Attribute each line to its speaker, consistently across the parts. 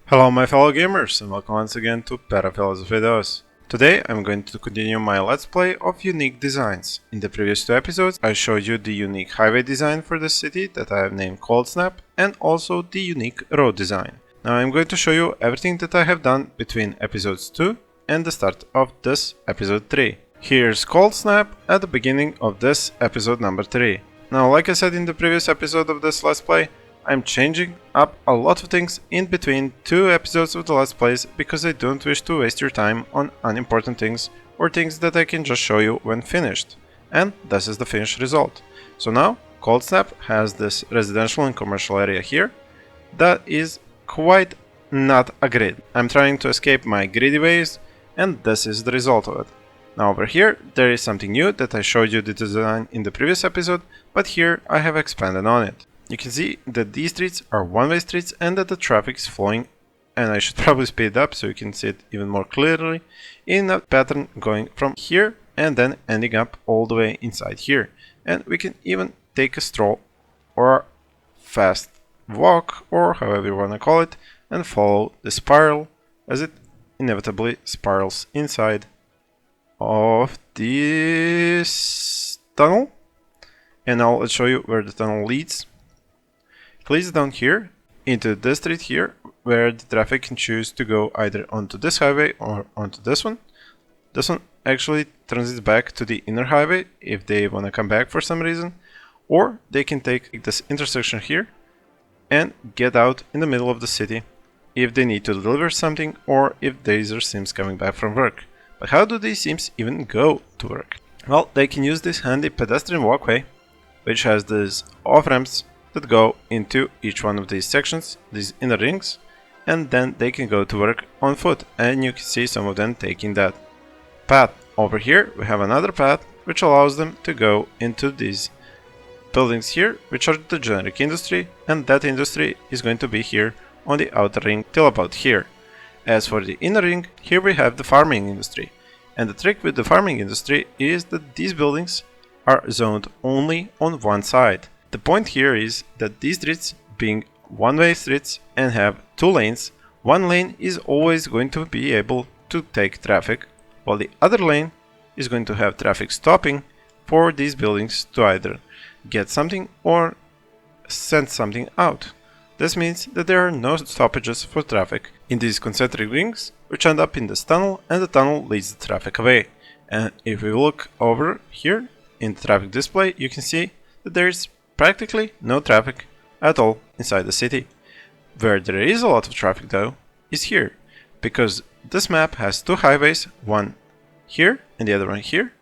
Speaker 1: Hello my fellow gamers and welcome once again to Philosophy videos. Today I'm going to continue my let's play of unique designs. In the previous two episodes I showed you the unique highway design for the city that I have named ColdSnap and also the unique road design. Now I'm going to show you everything that I have done between episodes 2 and the start of this episode 3. Here's ColdSnap at the beginning of this episode number 3. Now like I said in the previous episode of this let's play, I'm changing up a lot of things in between two episodes of the Let's Plays because I don't wish to waste your time on unimportant things or things that I can just show you when finished. And this is the finished result. So now ColdSnap has this residential and commercial area here that is quite not a grid. I'm trying to escape my greedy ways and this is the result of it. Now over here there is something new that I showed you the design in the previous episode, but here I have expanded on it. You can see that these streets are one-way streets and that the traffic is flowing, and I should probably speed it up so you can see it even more clearly, in a pattern going from here and then ending up all the way inside here. And we can even take a stroll or fast walk or however you want to call it and follow the spiral as it inevitably spirals inside of this tunnel. And now let's show you where the tunnel leads. It leads down here into this street here where the traffic can choose to go either onto this highway or onto this one. This one actually transits back to the inner highway if they want to come back for some reason, or they can take this intersection here and get out in the middle of the city if they need to deliver something or if these are Sims coming back from work. But how do these Sims even go to work? Well, they can use this handy pedestrian walkway which has these off-ramps that go into each one of these sections, these inner rings, and then they can go to work on foot, and you can see some of them taking that path. Over here we have another path which allows them to go into these buildings here, which are the generic industry, and that industry is going to be here on the outer ring till about here. As for the inner ring, here we have the farming industry, and the trick with the farming industry is that these buildings are zoned only on one side. The point here is that these streets, being one-way streets and have two lanes, one lane is always going to be able to take traffic, while the other lane is going to have traffic stopping for these buildings to either get something or send something out. This means that there are no stoppages for traffic in these concentric rings, which end up in this tunnel, and the tunnel leads the traffic away. And if we look over here in the traffic display, you can see that there is practically no traffic at all inside the city. Where there is a lot of traffic though is here, because this map has two highways, one here and the other one here.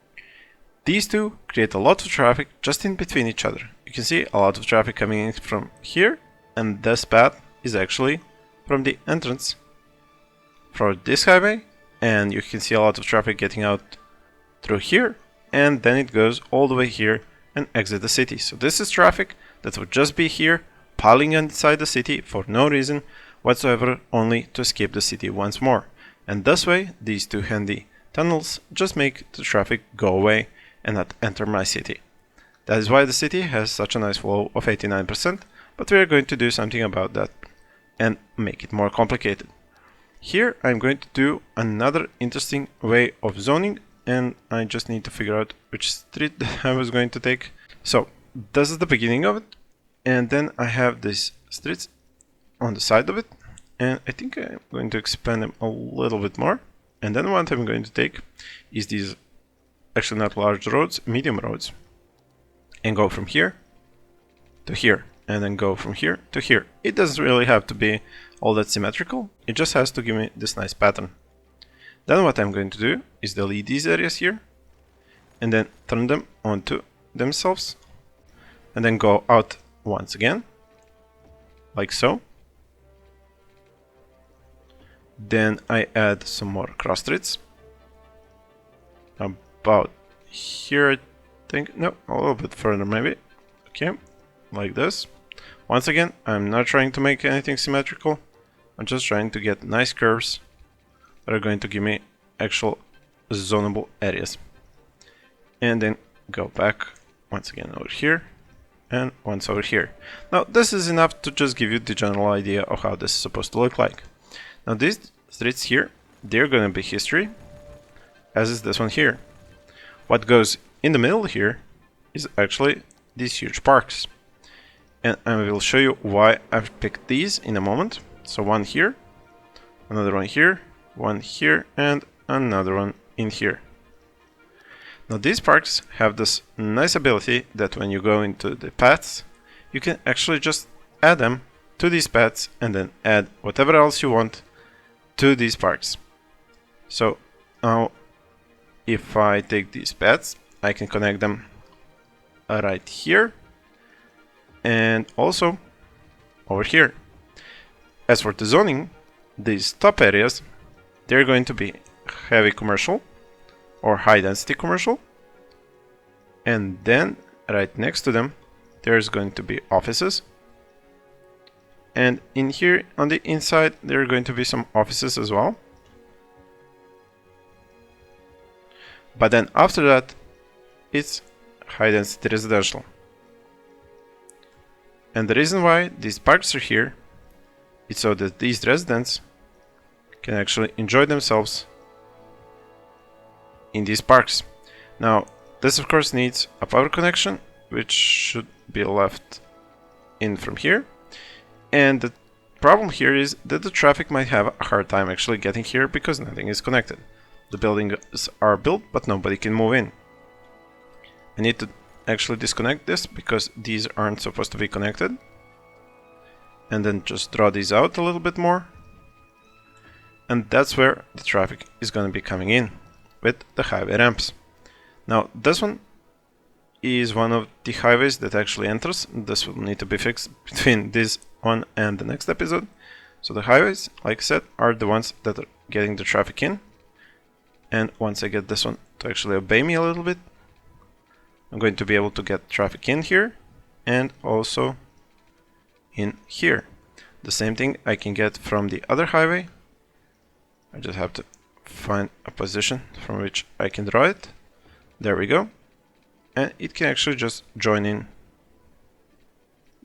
Speaker 1: These two create a lot of traffic just in between each other. You can see a lot of traffic coming in from here, and this path is actually from the entrance for this highway, and you can see a lot of traffic getting out through here, and then it goes all the way here and exit the city. So this is traffic that would just be here piling inside the city for no reason whatsoever, only to escape the city once more. And this way these two handy tunnels just make the traffic go away and not enter my city. That is why the city has such a nice flow of 89%, but we are going to do something about that and make it more complicated. Here I'm going to do another interesting way of zoning, and I just need to figure out which street I was going to take. So this is the beginning of it, and then I have these streets on the side of it, and I think I'm going to expand them a little bit more. And then what I'm going to take is these, actually not large roads, medium roads, and go from here to here, and then go from here to here. It doesn't really have to be all that symmetrical, it just has to give me this nice pattern. Then what I'm going to do is delete these areas here and then turn them onto themselves and then go out once again, like so. Then I add some more cross streets about here, I think, no, a little bit further maybe. Okay, like this. Once again, I'm not trying to make anything symmetrical, I'm just trying to get nice curves that are going to give me actual zonable areas. And then go back once again over here and once over here. Now this is enough to just give you the general idea of how this is supposed to look like. Now these streets here, they're going to be history, as is this one here. What goes in the middle here is actually these huge parks. And I will show you why I've picked these in a moment. So one here, another one here, and another one in here. Now these parks have this nice ability that when you go into the paths, you can actually just add them to these paths and then add whatever else you want to these parks. So now if I take these paths, I can connect them right here and also over here. As for the zoning, these top areas, they're going to be heavy commercial or high density commercial, and then right next to them there's going to be offices, and in here on the inside there are going to be some offices as well. But then after that it's high density residential. And the reason why these parks are here is so that these residents can actually enjoy themselves in these parks. Now this of course needs a power connection, which should be left in from here. And the problem here is that the traffic might have a hard time actually getting here because nothing is connected. The buildings are built but nobody can move in. I need to actually disconnect this because these aren't supposed to be connected, and then just draw these out a little bit more, and that's where the traffic is going to be coming in with the highway ramps. Now this one is one of the highways that actually enters. This will need to be fixed between this one and the next episode. So the highways, like I said, are the ones that are getting the traffic in, and once I get this one to actually obey me a little bit, I'm going to be able to get traffic in here and also in here. The same thing I can get from the other highway. I just have to find a position from which I can draw it. There we go. And it can actually just join in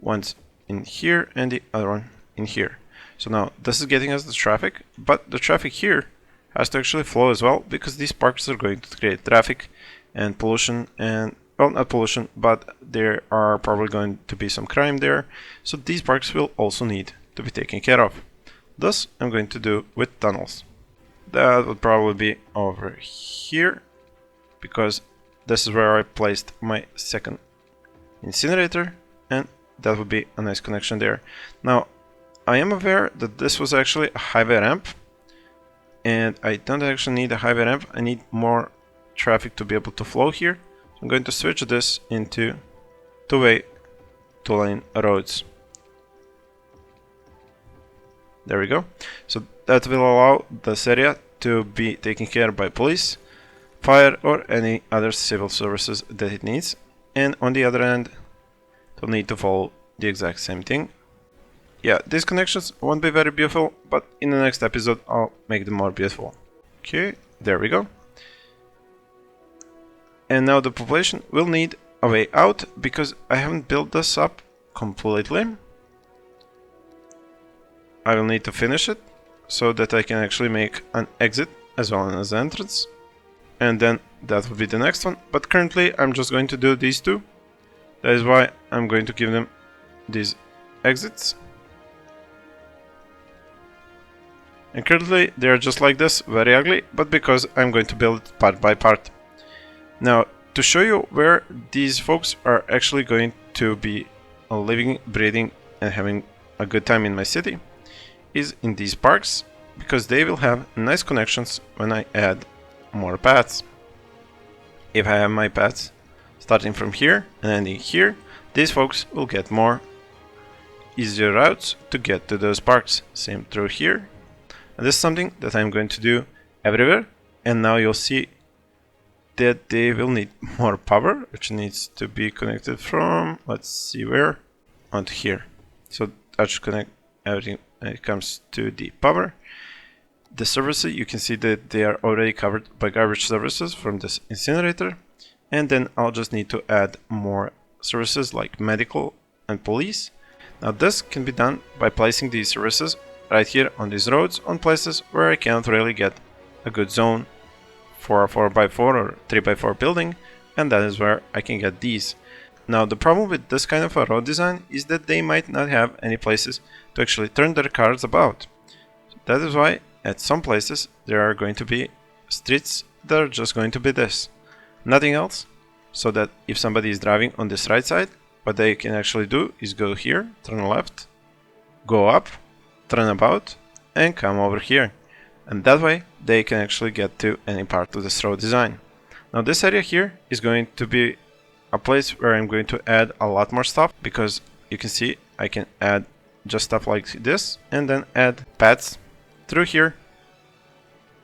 Speaker 1: once in here and the other one in here. So now this is getting us the traffic, but the traffic here has to actually flow as well because these parks are going to create traffic and pollution and, well, not pollution, but there are probably going to be some crime there. So these parks will also need to be taken care of. Thus, I'm going to do with tunnels. That would probably be over here because this is where I placed my second incinerator, and that would be a nice connection there. Now, I am aware that this was actually a highway ramp, and I don't actually need a highway ramp. I need more traffic to be able to flow here. I'm going to switch this into two-way, two-lane roads. There we go. So that will allow this area to be taken care of by police, fire, or any other civil services that it needs. And on the other end, it will need to follow the exact same thing. Yeah, these connections won't be very beautiful, but in the next episode I'll make them more beautiful. Okay, there we go. And now the population will need a way out because I haven't built this up completely. I will need to finish it so that I can actually make an exit as well as an entrance. And then that will be the next one. But currently I'm just going to do these two. That is why I'm going to give them these exits. And currently they are just like this, very ugly, but because I'm going to build it part by part. Now, to show you where these folks are actually going to be living, breathing, and having a good time in my city is in these parks, because they will have nice connections when I add more paths. If I have my paths starting from here and ending here, these folks will get more easier routes to get to those parks. Same through here. And this is something that I'm going to do everywhere, and now you'll see that they will need more power, which needs to be connected from, let's see where, onto here. So that should connect everything when it comes to the power. The services, you can see that they are already covered by garbage services from this incinerator, and then I'll just need to add more services like medical and police. Now this can be done by placing these services right here on these roads on places where I can't really get a good zone for a 4x4 or 3x4 building, and that is where I can get these. Now the problem with this kind of a road design is that they might not have any places to actually turn their cars about. That is why at some places there are going to be streets that are just going to be this, nothing else, so that if somebody is driving on this right side, what they can actually do is go here, turn left, go up, turn about, and come over here. And that way they can actually get to any part of this road design. Now this area here is going to be a place where I'm going to add a lot more stuff, because you can see I can add just stuff like this and then add paths through here,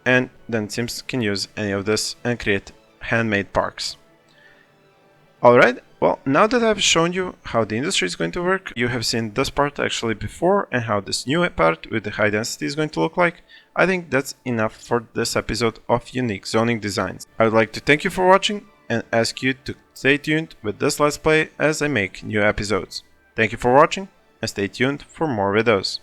Speaker 1: and then Sims can use any of this and create handmade parks. Alright, well, now that I've shown you how the industry is going to work, you have seen this part actually before and how this new part with the high density is going to look like. I think that's enough for this episode of Unique Zoning Designs. I would like to thank you for watching and ask you to stay tuned with this Let's Play as I make new episodes. Thank you for watching and stay tuned for more videos.